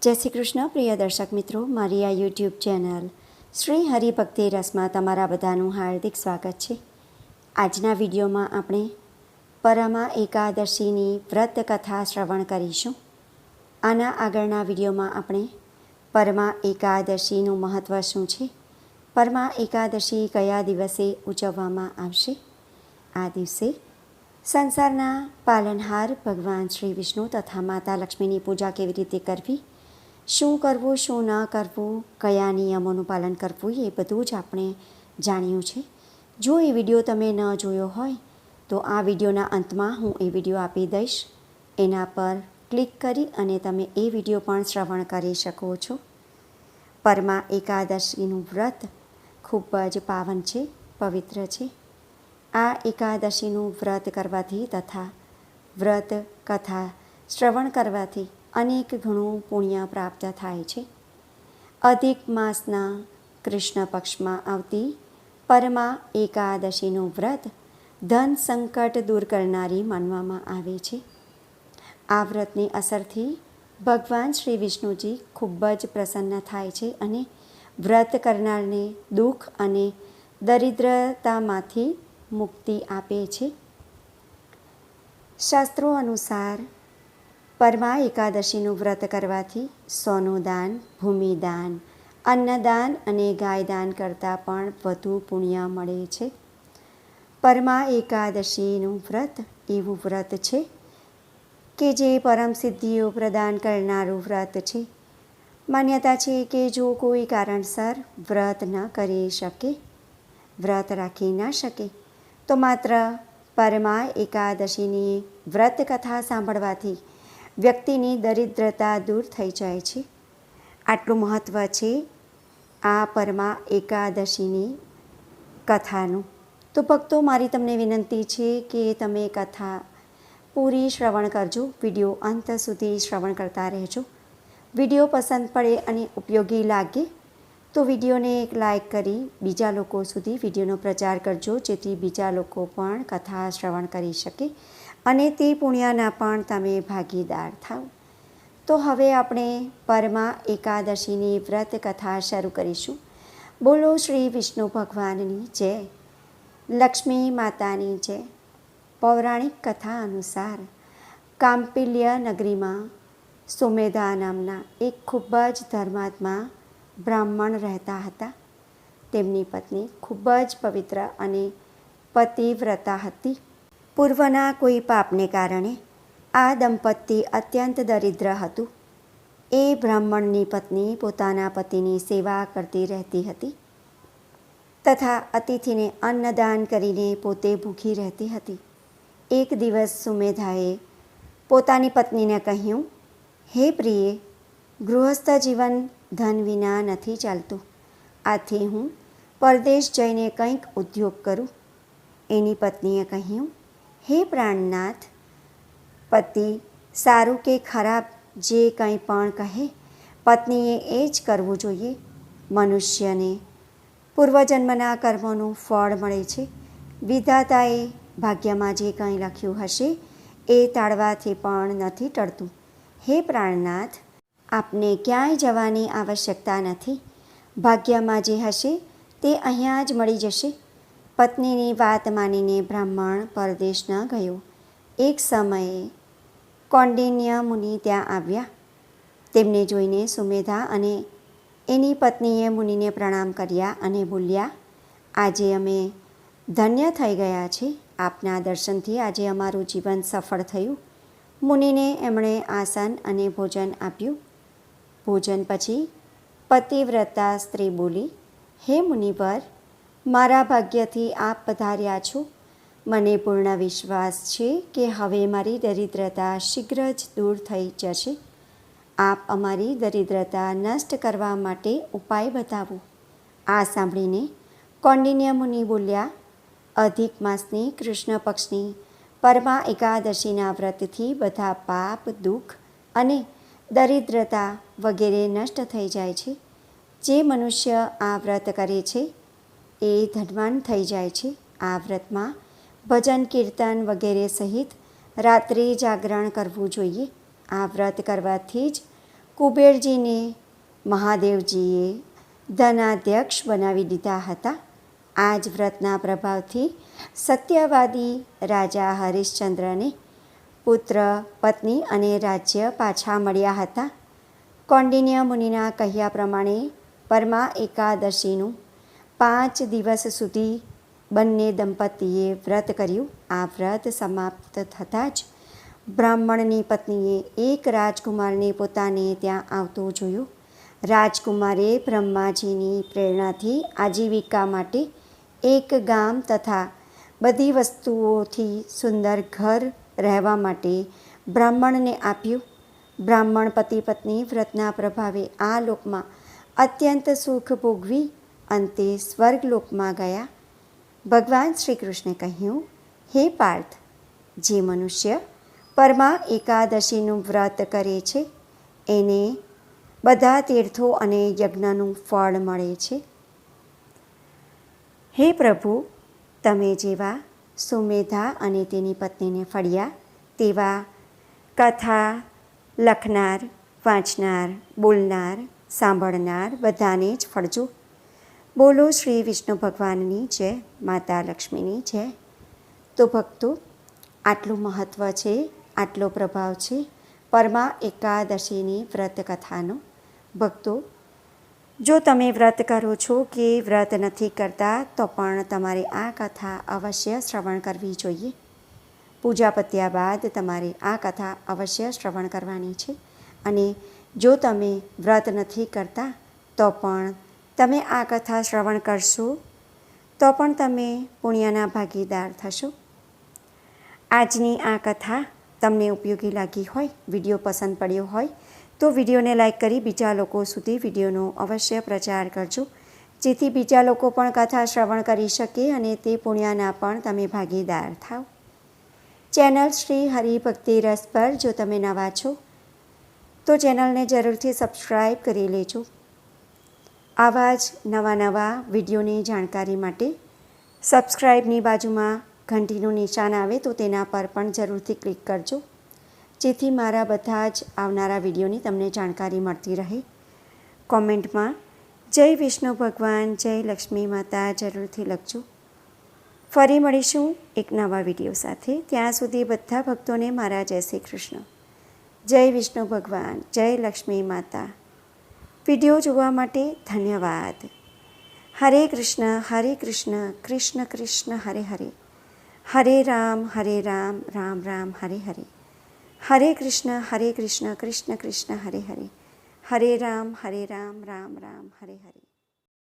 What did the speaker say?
જય શ્રી કૃષ્ણ પ્રિય દર્શક મિત્રો, મારી આ યુટ્યુબ ચેનલ શ્રી હરિભક્તિ રસમાં તમારા બધાનું હાર્દિક સ્વાગત છે. આજના વિડીયોમાં આપણે પરમા એકાદશીની વ્રત કથા શ્રવણ કરીશું. આના આગળના વિડીયોમાં આપણે પરમા એકાદશીનું મહત્ત્વ શું છે, પરમા એકાદશી કયા દિવસે ઉજવવામાં આવશે, આ દિવસે સંસારના પાલનહાર ભગવાન શ્રી વિષ્ણુ તથા માતા લક્ષ્મીની પૂજા કેવી રીતે કરવી, શું કરવું શું ન કરવું, કયા નિયમોનું પાલન કરવું, એ બધું જ આપણે જાણ્યું છે. જો એ વિડીયો તમે ન જોયો હોય તો આ વિડીયોના અંતમાં હું એ વિડીયો આપી દઈશ. એના પર ક્લિક કરી અને તમે એ વિડીયો પણ શ્રવણ કરી શકો છો. પરમા એકાદશીનું વ્રત ખૂબ જ પાવન છે, પવિત્ર છે. આ એકાદશીનું વ્રત કરવાથી તથા વ્રત કથા શ્રવણ કરવાથી અનેક ઘણું પુણ્ય પ્રાપ્ત થાય છે. અધિક માસના કૃષ્ણ પક્ષમાં આવતી પરમા એકાદશીનું વ્રત ધન સંકટ દૂર કરનારી માનવામાં આવે છે. આ વ્રતની અસરથી ભગવાન શ્રી વિષ્ણુજી ખૂબ જ પ્રસન્ન થાય છે અને વ્રત કરનારને દુઃખ અને દરિદ્રતામાંથી મુક્તિ આપે છે. શાસ્ત્રો અનુસાર પરમા એકાદશીનું વ્રત કરવાથી સોનું દાન, ભૂમિદાન, અન્નદાન અને ગાયદાન કરતાં પણ વધુ પુણ્ય મળે છે. પરમા એકાદશીનું વ્રત એવું વ્રત છે કે જે પરમ સિદ્ધિઓ પ્રદાન કરનારું વ્રત છે. માન્યતા છે કે જો કોઈ કારણસર વ્રત ન કરી શકે, વ્રત રાખી ન શકે, તો માત્ર પરમા એકાદશીની વ્રત કથા સાંભળવાથી વ્યક્તિની દરિદ્રતા દૂર થઈ જાય છે. આટલું મહત્ત્વ છે આ પરમા એકાદશીની કથાનું. તો ભક્તો, મારી તમને વિનંતી છે કે તમે કથા પૂરી શ્રવણ કરજો, વિડીયો અંત સુધી શ્રવણ કરતા રહેજો. વિડીયો પસંદ પડે અને ઉપયોગી લાગે તો વિડીયોને એક લાઈક કરી બીજા લોકો સુધી વિડીયોનો પ્રચાર કરજો, જેથી બીજા લોકો પણ કથા શ્રવણ કરી શકે અને તે પુણ્યના પણ તમે ભાગીદાર થાવ. તો હવે આપણે પરમા એકાદશીની વ્રત કથા શરૂ કરીશું. બોલો શ્રી વિષ્ણુ ભગવાનની જય, લક્ષ્મી માતાની જય. પૌરાણિક કથા અનુસાર કાંપિલ્ય નગરીમાં સુમેધા નામના એક ખૂબ જ ધર્માત્મા બ્રાહ્મણ રહેતા હતા. તેમની પત્ની ખૂબ જ પવિત્ર અને પતિવ્રતા હતી. પૂર્વના કોઈ પાપને કારણે આ દંપતી અત્યંત દરિદ્ર હતું. એ બ્રાહ્મણની પત્ની પોતાના પતિની સેવા કરતી રહેતી હતી તથા અતિથિને અન્નદાન કરીને પોતે ભૂખી રહેતી હતી. એક દિવસ સુમેધાએ પોતાની પત્નીને કહ્યું, હે પ્રિયે, ગૃહસ્થ જીવન ધન વિના નથી ચાલતું. આથી હું પરદેશ જઈને કંઈક ઉદ્યોગ કરું. એની પત્નીએ કહ્યું, હે પ્રાણનાથ, પતિ સારું કે ખરાબ જે કંઈ પણ કહે, પત્નીએ એ જ કરવું જોઈએ. મનુષ્યને પૂર્વજન્મના કર્મોનું ફળ મળે છે. વિધાતાએ ભાગ્યમાં જે કંઈ લખ્યું હશે એ ટાળવાથી પણ નથી ટળતું. હે પ્રાણનાથ, આપને ક્યાંય જવાની આવશ્યકતા નથી. ભાગ્યમાં જે હશે તે અહીંયા જ મળી જશે. પત્નીની વાત માનીને બ્રાહ્મણ પરદેશ ન ગયો. એક સમયે કૌંડિન્ય મુનિ ત્યાં આવ્યા. તેમને જોઈને સુમેધા અને એની પત્નીએ મુનિને પ્રણામ કર્યા અને બોલ્યા, આજે અમે ધન્ય થઈ ગયા છે. આપના દર્શનથી આજે અમારું જીવન સફળ થયું. મુનિને એમણે આસન અને ભોજન આપ્યું. ભોજન પછી પતિવ્રતા સ્ત્રી બોલી, હે મુનિવર, મારા ભાગ્યથી આપ પધાર્યા છો. મને પૂર્ણ વિશ્વાસ છે કે હવે મારી દરિદ્રતા શીઘ્ર જ દૂર થઈ જશે. આપ અમારી દરિદ્રતા નષ્ટ કરવા માટે ઉપાય બતાવો. આ સાંભળીને કૌંડિન્ય મુનિ બોલ્યા, અધિક માસની કૃષ્ણ પક્ષની પરમા એકાદશીના વ્રતથી બધા પાપ, દુઃખ અને દરિદ્રતા વગેરે નષ્ટ થઈ જાય છે. જે મનુષ્ય આ વ્રત કરે છે એ ધનવાન થઈ જાય છે. આ વ્રતમાં ભજન કીર્તન વગેરે સહિત રાત્રિ જાગરણ કરવું જોઈએ. આ વ્રત કરવાથી જ કુબેરજીને મહાદેવજીએ ધનાધ્યક્ષ બનાવી દીધા હતા. આ જ વ્રતના પ્રભાવથી સત્યવાદી રાજા હરિશ્ચંદ્રને પુત્ર, પત્ની અને રાજ્ય પાછા મળ્યા હતા. કૌંડિન્ય મુનિના કહ્યા પ્રમાણે પરમા એકાદશીનું 5 દિવસ સુધી બંને દંપતીએ વ્રત કર્યું. આ વ્રત સમાપ્ત થતાં જ બ્રાહ્મણની પત્નીએ એક રાજકુમારને પોતાને ત્યાં આવતો જોયો. રાજકુમારે બ્રહ્માજીની પ્રેરણાથી આજીવિકા માટે એક ગામ તથા બધી વસ્તુઓથી સુંદર ઘર રહેવા માટે બ્રાહ્મણને આપ્યું. બ્રાહ્મણ પતિ પત્ની વ્રતના પ્રભાવે આ લોકમાં અત્યંત સુખ ભોગવી અંતે સ્વર્ગલોકમાં ગયા. ભગવાન શ્રી કૃષ્ણે કહ્યું, હે પાર્થ, જે મનુષ્ય પરમા એકાદશીનું વ્રત કરે છે એને બધા તીર્થો અને યજ્ઞનું ફળ મળે છે. હે પ્રભુ, તમે જેવા સુમેધા અને તેની પત્નીને ફળ્યા તેવા કથા લખનાર, વાંચનાર, બોલનાર, સાંભળનાર બધાને જ ફળજો. બોલો શ્રી વિષ્ણુ ભગવાનની જય, માતા લક્ષ્મીની જય. તો ભક્તો, આટલું મહત્ત્વ છે, આટલો પ્રભાવ છે પરમા એકાદશીની વ્રત કથાનો. ભક્તો, જો તમે વ્રત કરો છો કે વ્રત નથી કરતા તો પણ તમારે આ કથા અવશ્ય શ્રવણ કરવી જોઈએ. પૂજા પત્યા બાદ તમારે આ કથા અવશ્ય શ્રવણ કરવાની છે. અને જો તમે વ્રત નથી કરતા તો પણ તમે આ કથા શ્રવણ કરશો તો પણ તમે પુણ્યના ભાગીદાર થશો. આજની આ કથા તમને ઉપયોગી લાગી હોય, વિડીયો પસંદ પડ્યો હોય તો વિડીયોને લાઈક કરી બીજા લોકો સુધી વિડીયોનો અવશ્ય પ્રચાર કરજો, જેથી બીજા લોકો પણ કથા શ્રવણ કરી શકે અને તે પુણ્યના પણ તમે ભાગીદાર થાવ. ચેનલ શ્રી હરિભક્તિ રસ પર જો તમે નવા છો તો ચેનલને જરૂરથી સબસ્ક્રાઈબ કરી લેજો. આવા જ નવા વિડીયોની જાણકારી માટે સબસ્ક્રાઈબની બાજુમાં ઘંટીનું નિશાન આવે તો તેના પર પણ જરૂરથી ક્લિક કરજો, જેથી મારા બધા જ આવનારા વિડીયોની તમને જાણકારી મળતી રહે. કોમેન્ટમાં જય વિષ્ણુ ભગવાન, જય લક્ષ્મી માતા જરૂરથી લખજો. ફરી મળીશું એક નવા વિડીયો સાથે. ત્યાં સુધી બધા ભક્તોને મારા જય શ્રી કૃષ્ણ. જય વિષ્ણુ ભગવાન, જય લક્ષ્મી માતા. વિડીયો જોવા માટે ધન્યવાદ. હરે કૃષ્ણ કૃષ્ણ કૃષ્ણ હરે હરે, હરે રામ રામ રામ હરે હરે. હરે કૃષ્ણ કૃષ્ણ કૃષ્ણ હરે હરે, હરે રામ રામ રામ હરે હરે.